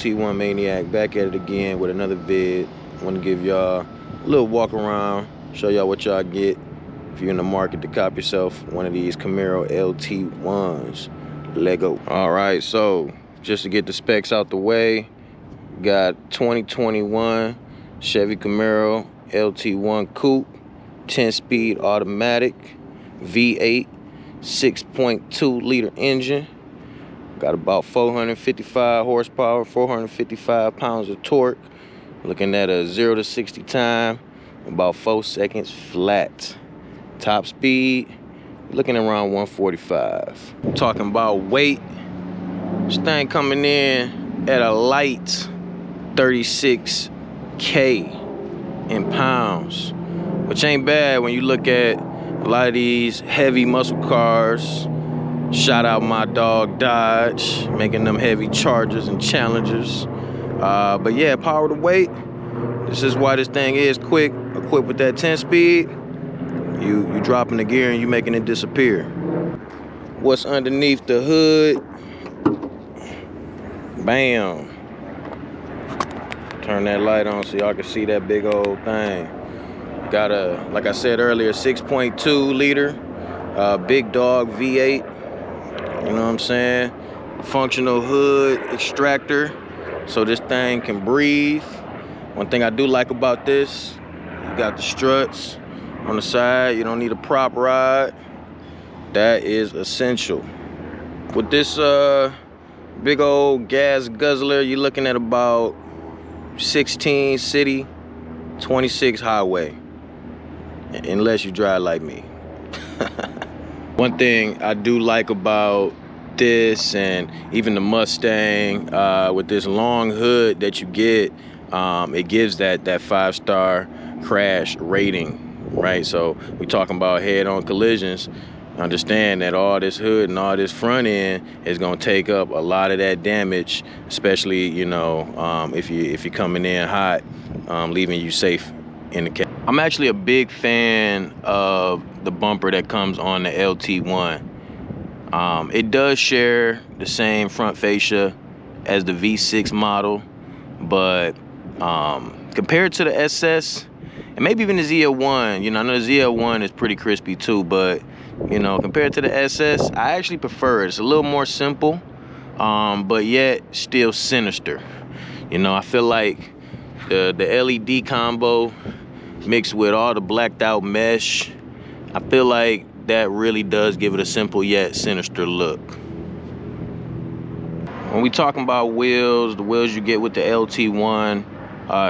LT1 Maniac back at it again with another vid. I want to give y'all a little walk around, show y'all what y'all get if you're in the market to cop yourself one of these Camaro LT1s. Lego. All right, so just to get the specs out the way, got 2021 Chevy Camaro LT1 Coupe, 10-speed automatic, V8, 6.2 liter engine. Got about 455 horsepower, 455 pounds of torque. Looking at a 0 to 60 time, about 4 seconds flat. Top speed, looking around 145. Talking about weight, this thing coming in at a light 36K in pounds, which ain't bad when you look at a lot of these heavy muscle cars. Shout out my dog Dodge, making them heavy Chargers and Challengers. But yeah, power to weight. This is why this thing is quick. Equipped with that 10 speed, you dropping the gear and you making it disappear. What's underneath the hood? Bam. Turn that light on so y'all can see that big old thing. Got a, like I said earlier, 6.2 liter, big dog V8. You know what I'm saying? Functional hood extractor, so this thing can breathe. One thing I do like about this, you got the struts on the side. You don't need a prop rod. That is essential. With this big old gas guzzler, you're looking at about 16 city, 26 highway, unless you drive like me. One thing I do like about this, and even the Mustang, with this long hood that you get, it gives that 5-star crash rating, right? So we talking about head-on collisions. Understand that all this hood and all this front end is gonna take up a lot of that damage, especially, you know, if you're coming in hot, leaving you safe in the cab. I'm actually a big fan of the bumper that comes on the LT1. It does share the same front fascia as the V6 model, but compared to the SS, and maybe even the ZL1, you know, I know the ZL1 is pretty crispy too, but, you know, compared to the SS, I actually prefer it. It's a little more simple, but yet still sinister. You know, I feel like the LED combo mixed with all the blacked out mesh, I feel like that really does give it a simple yet sinister look. When we talking about wheels, the wheels you get with the LT1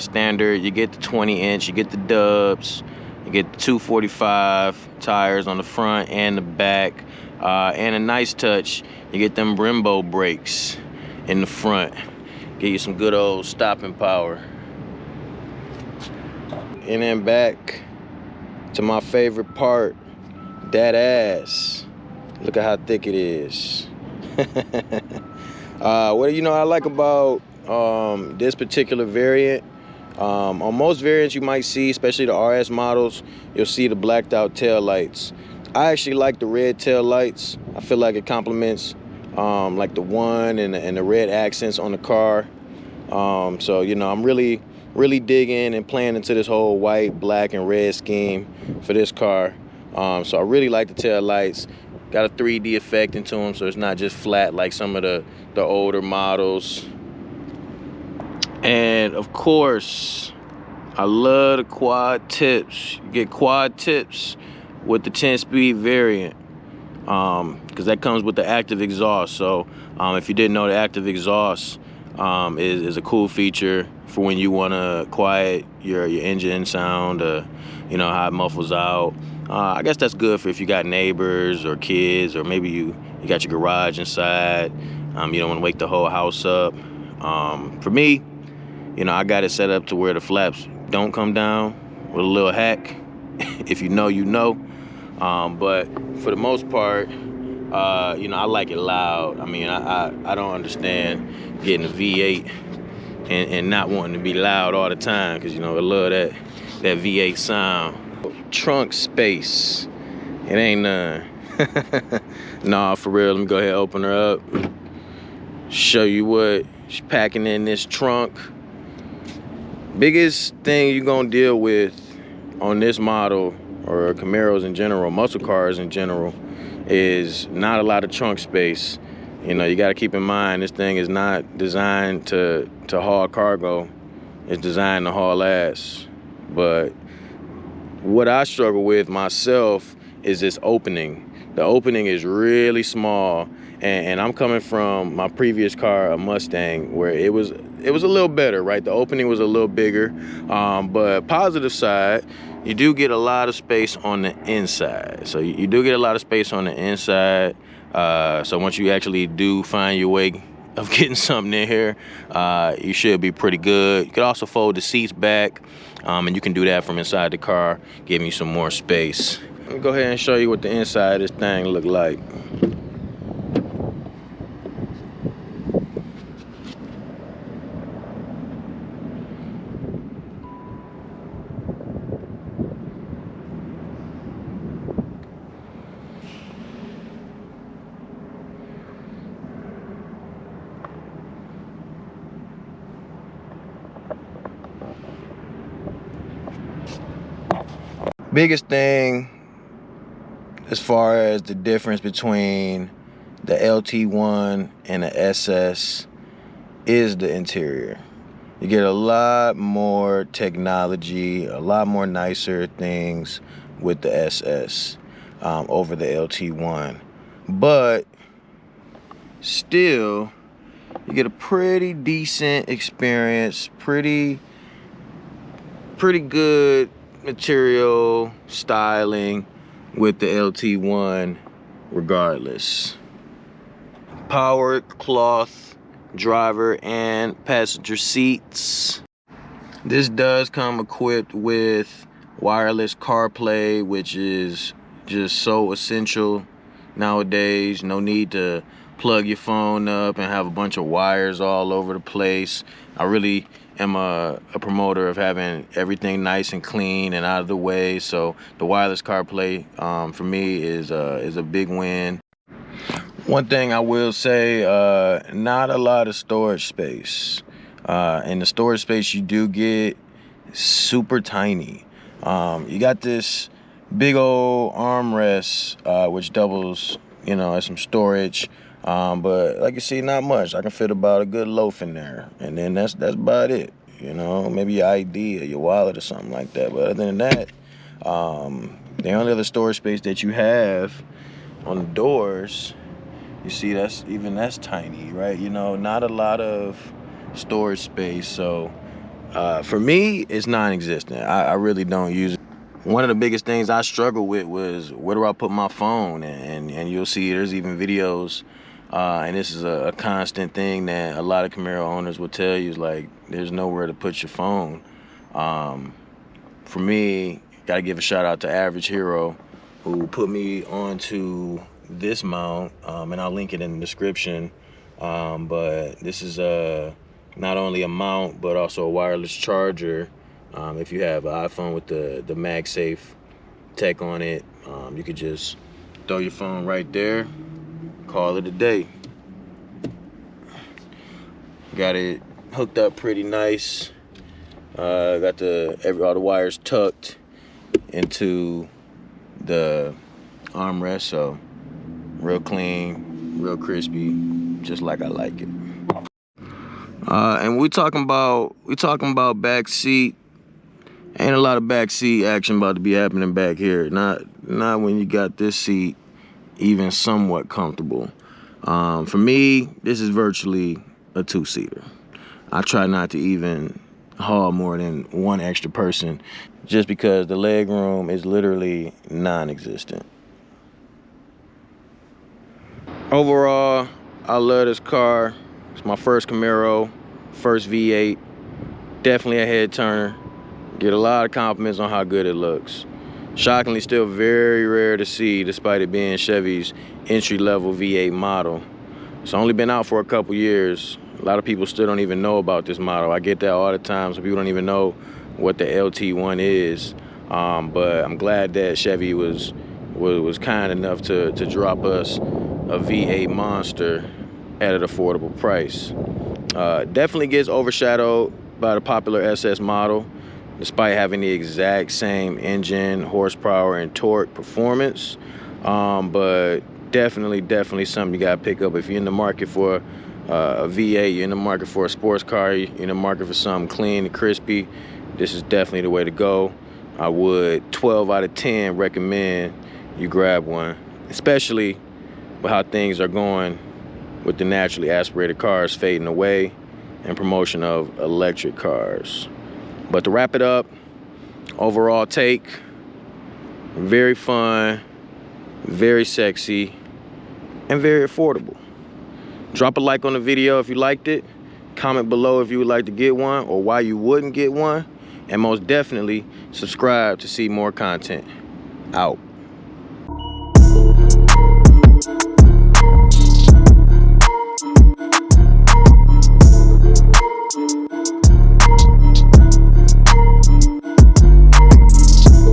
standard, you get the 20-inch, you get the dubs, you get the 245 tires on the front and the back, and a nice touch, you get them Brembo brakes in the front, give you some good old stopping power. And then back to my favorite part, that ass. Look at how thick it is. What you know I like about this particular variant, on most variants you might see, especially the RS models, you'll see the blacked out tail lights. I actually like the red tail lights. I feel like it complements like the one and the red accents on the car. So, you know, I'm really digging and playing into this whole white, black, and red scheme for this car. So I really like the tail lights. Got a 3D effect into them, so it's not just flat like some of the older models. And of course, I love the quad tips. You get quad tips with the 10-speed variant, because that comes with the active exhaust. So if you didn't know, the active exhaust is a cool feature for when you want to quiet your engine sound, you know, how it muffles out. I guess that's good for if you got neighbors or kids, or maybe you got your garage inside. You don't want to wake the whole house up. For me, you know, I got it set up to where the flaps don't come down with a little hack. If you know, you know. But for the most part, you know, I like it loud. I mean, I don't understand getting a V8 and not wanting to be loud all the time, because, you know, I love that V8 sound. Trunk space, it ain't none. Nah, for real, let me go ahead and open her up, show you what She's packing in this trunk. Biggest thing you're gonna deal with on this model, or Camaros in general, muscle cars in general, is not a lot of trunk space. You know, you got to keep in mind this thing is not designed to haul cargo. It's designed to haul ass. But what I struggle with myself is this opening. The opening is really small, and I'm coming from my previous car, a Mustang, where it was a little better, right? The opening was a little bigger, but positive side, you do get a lot of space on the inside. So you do get a lot of space on the inside. So once you actually do find your way of getting something in here, you should be pretty good. You can also fold the seats back, and you can do that from inside the car, giving you some more space. Let me go ahead and show you what the inside of this thing look like. Biggest thing as far as the difference between the LT1 and the SS is the interior. You get a lot more technology, a lot more nicer things with the SS over the LT1. But still, you get a pretty decent experience, pretty good material styling with the LT1 regardless. Powered cloth driver and passenger seats. This does come equipped with wireless CarPlay, which is just so essential nowadays. No need to plug your phone up and have a bunch of wires all over the place. I really am a promoter of having everything nice and clean and out of the way. So the wireless CarPlay for me is a big win. One thing I will say, not a lot of storage space. And the storage space you do get, super tiny. You got this big old armrest, which doubles, you know, as some storage. But like you see, not much. I can fit about a good loaf in there, and then that's about it. You know, maybe your ID or your wallet or something like that. But other than that, the only other storage space that you have on the doors, you see, that's tiny, right? You know, not a lot of storage space. So for me, it's non-existent. I really don't use it. One of the biggest things I struggled with was, where do I put my phone? And you'll see there's even videos, and this is a constant thing that a lot of Camaro owners will tell you, is like, there's nowhere to put your phone. For me, gotta give a shout out to Average Hero, who put me onto this mount, and I'll link it in the description. But this is not only a mount, but also a wireless charger. If you have an iPhone with the MagSafe tech on it, you could just throw your phone right there, call it a day. Got it hooked up pretty nice. Got all the wires tucked into the armrest, so real clean, real crispy, just like I like it. And we talking about back seat. Ain't a lot of back seat action about to be happening back here. Not when you got this seat even somewhat comfortable. For me, this is virtually a two-seater. I try not to even haul more than one extra person, just because the leg room is literally non-existent. Overall, I love this car. It's my first Camaro, first V8. Definitely a head turner. Get a lot of compliments on how good it looks. Shockingly, still very rare to see, despite it being Chevy's entry-level V8 model. It's only been out for a couple years. A lot of people still don't even know about this model. I get that all the time, so people don't even know what the LT1 is. But I'm glad that Chevy was kind enough to drop us a V8 monster at an affordable price. Definitely gets overshadowed by the popular SS model, despite having the exact same engine, horsepower, and torque performance. But definitely something you gotta pick up if you're in the market for a V8, you're in the market for a sports car, you're in the market for something clean and crispy. This is definitely the way to go. I would 12 out of 10 recommend you grab one, especially with how things are going with the naturally aspirated cars fading away and promotion of electric cars. But to wrap it up, overall take, very fun, very sexy, and very affordable. Drop a like on the video if you liked it. Comment below if you would like to get one or why you wouldn't get one. And most definitely subscribe to see more content. Out.